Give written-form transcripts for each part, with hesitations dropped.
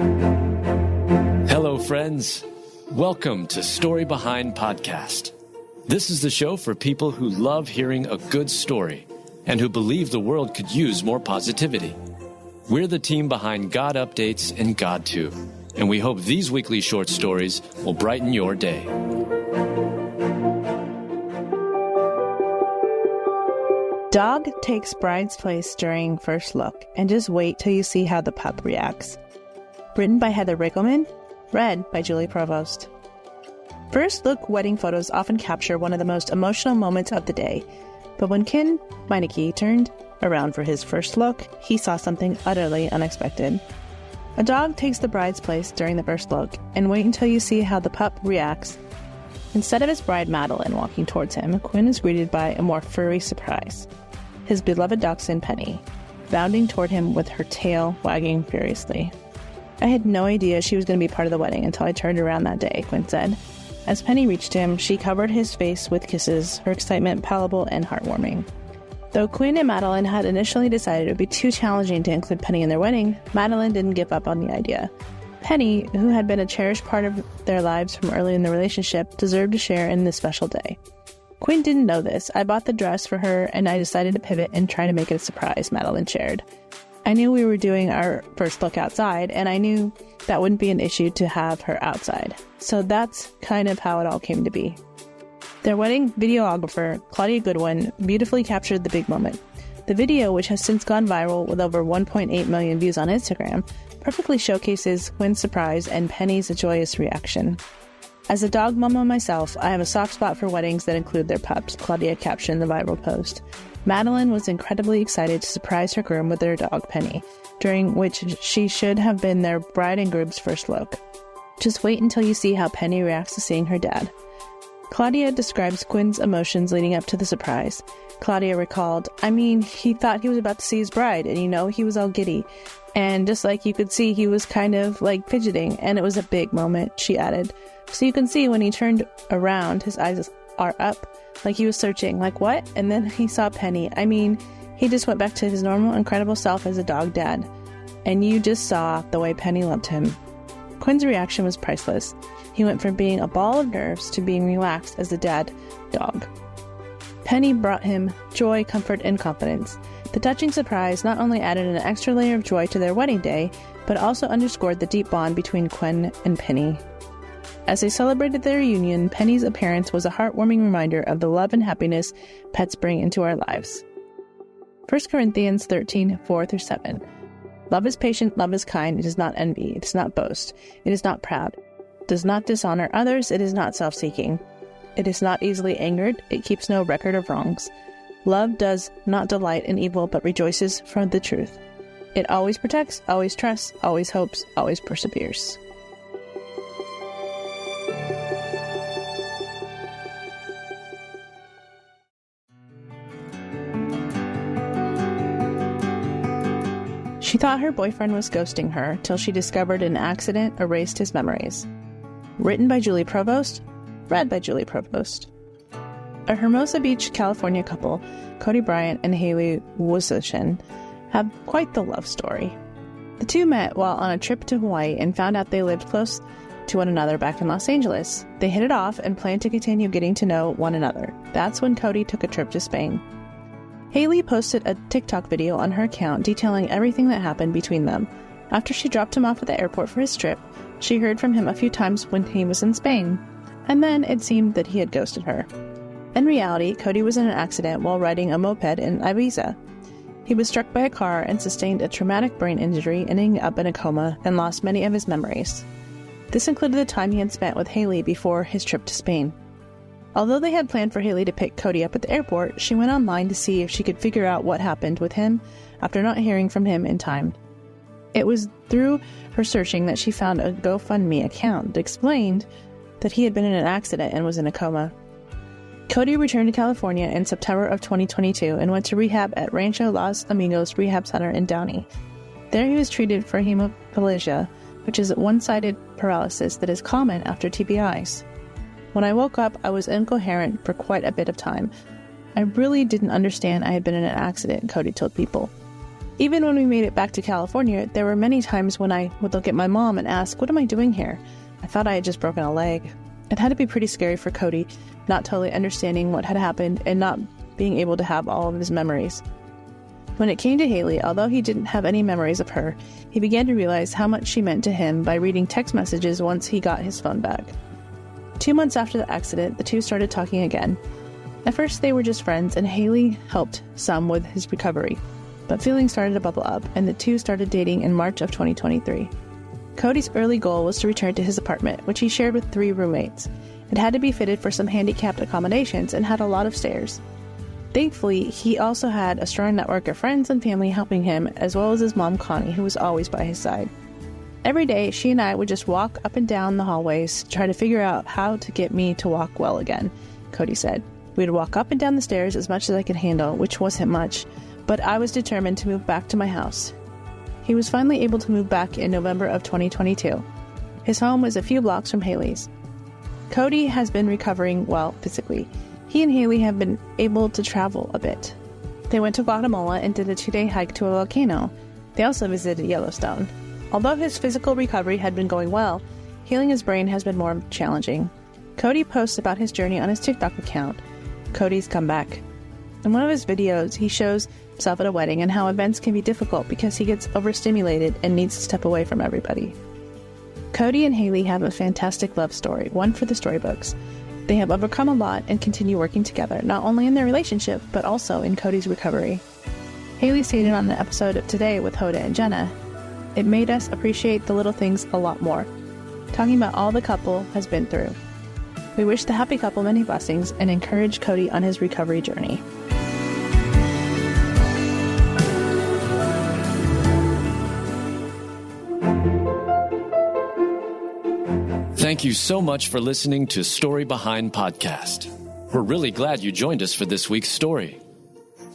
Hello, friends. Welcome to Story Behind Podcast. This is the show for people who love hearing a good story and who believe the world could use more positivity. We're the team behind GodUpdates and God2, and we hope these weekly short stories will brighten your day. Dog takes bride's place during first look, and just wait till you see how the pup reacts. Written by Heather Riggleman, read by Julie Provost. First look wedding photos often capture one of the most emotional moments of the day, but when Quinn Meineke turned around for his first look, he saw something utterly unexpected. A dog takes the bride's place during the first look, and wait until you see how the pup reacts. Instead of his bride Madeline walking towards him, Quinn is greeted by a more furry surprise. His beloved dachshund Penny, bounding toward him with her tail wagging furiously. I had no idea she was going to be part of the wedding until I turned around that day, Quinn said. As Penny reached him, she covered his face with kisses, her excitement palpable and heartwarming. Though Quinn and Madeline had initially decided it would be too challenging to include Penny in their wedding, Madeline didn't give up on the idea. Penny, who had been a cherished part of their lives from early in the relationship, deserved to share in this special day. Quinn didn't know this. I bought the dress for her, and I decided to pivot and try to make it a surprise, Madeline shared. I knew we were doing our first look outside, and I knew that wouldn't be an issue to have her outside. So that's kind of how it all came to be. Their wedding videographer, Claudia Goodwin, beautifully captured the big moment. The video, which has since gone viral with over 1.8 million views on Instagram, perfectly showcases Quinn's surprise and Penny's joyous reaction. As a dog mama myself, I have a soft spot for weddings that include their pups, Claudia captioned the viral post. Madeline was incredibly excited to surprise her groom with their dog, Penny, during which she should have been their bride and groom's first look. Just wait until you see how Penny reacts to seeing her dad. Claudia describes Quinn's emotions leading up to the surprise. Claudia recalled, he thought he was about to see his bride, and he was all giddy. And just like you could see, he was kind of like fidgeting, and it was a big moment, she added. So you can see when he turned around, his eyes are up, like he was searching, like what? And then he saw Penny. He just went back to his normal, incredible self as a dog dad. And you just saw the way Penny loved him. Quinn's reaction was priceless. He went from being a ball of nerves to being relaxed as a dad dog. Penny brought him joy, comfort, and confidence. The touching surprise not only added an extra layer of joy to their wedding day, but also underscored the deep bond between Quinn and Penny. As they celebrated their reunion, Penny's appearance was a heartwarming reminder of the love and happiness pets bring into our lives. 1 Corinthians 13, 4-7. Love is patient, love is kind, it does not envy, it does not boast, it is not proud, it does not dishonor others, it is not self-seeking. It is not easily angered, it keeps no record of wrongs. Love does not delight in evil, but rejoices from the truth. It always protects, always trusts, always hopes, always perseveres. She thought her boyfriend was ghosting her till she discovered an accident erased his memories. Written by Julie Provost, read by Julie Provost. A Hermosa Beach, California couple, Cody Bryant and Haley Woloshen, have quite the love story. The two met while on a trip to Hawaii and found out they lived close to one another back in Los Angeles. They hit it off and planned to continue getting to know one another. That's when Cody took a trip to Spain. Haley posted a TikTok video on her account detailing everything that happened between them. After she dropped him off at the airport for his trip, she heard from him a few times when he was in Spain, and then it seemed that he had ghosted her. In reality, Cody was in an accident while riding a moped in Ibiza. He was struck by a car and sustained a traumatic brain injury, ending up in a coma, and lost many of his memories. This included the time he had spent with Haley before his trip to Spain. Although they had planned for Haley to pick Cody up at the airport, she went online to see if she could figure out what happened with him after not hearing from him in time. It was through her searching that she found a GoFundMe account that explained that he had been in an accident and was in a coma. Cody returned to California in September of 2022 and went to rehab at Rancho Los Amigos Rehab Center in Downey. There he was treated for hemiplegia, which is a one-sided paralysis that is common after TBIs. When I woke up, I was incoherent for quite a bit of time. I really didn't understand I had been in an accident, Cody told People. Even when we made it back to California, there were many times when I would look at my mom and ask, "What am I doing here?" I thought I had just broken a leg. It had to be pretty scary for Cody, not totally understanding what had happened and not being able to have all of his memories. When it came to Haley, although he didn't have any memories of her, he began to realize how much she meant to him by reading text messages once he got his phone back. 2 months after the accident, the two started talking again. At first, they were just friends, and Haley helped some with his recovery. But feelings started to bubble up, and the two started dating in March of 2023. Cody's early goal was to return to his apartment, which he shared with 3 roommates. It had to be fitted for some handicapped accommodations and had a lot of stairs. Thankfully, he also had a strong network of friends and family helping him, as well as his mom, Connie, who was always by his side. Every day, she and I would just walk up and down the hallways, try to figure out how to get me to walk well again, Cody said. We'd walk up and down the stairs as much as I could handle, which wasn't much, but I was determined to move back to my house. He was finally able to move back in November of 2022. His home was a few blocks from Haley's. Cody has been recovering well physically. He and Haley have been able to travel a bit. They went to Guatemala and did a 2-day hike to a volcano. They also visited Yellowstone. Although his physical recovery had been going well, healing his brain has been more challenging. Cody posts about his journey on his TikTok account, Cody's Comeback. In one of his videos, he shows himself at a wedding and how events can be difficult because he gets overstimulated and needs to step away from everybody. Cody and Haley have a fantastic love story, one for the storybooks. They have overcome a lot and continue working together, not only in their relationship, but also in Cody's recovery. Haley stated on an episode of Today with Hoda and Jenna, "It made us appreciate the little things a lot more," talking about all the couple has been through. We wish the happy couple many blessings and encourage Cody on his recovery journey. Thank you so much for listening to Story Behind Podcast. We're really glad you joined us for this week's story.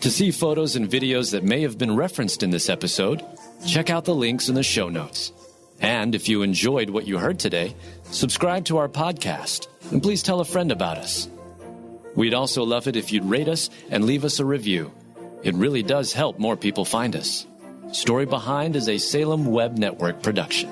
To see photos and videos that may have been referenced in this episode, check out the links in the show notes. And if you enjoyed what you heard today, subscribe to our podcast, and please tell a friend about us. We'd also love it if you'd rate us and leave us a review. It really does help more people find us. Story Behind is a Salem Web Network production.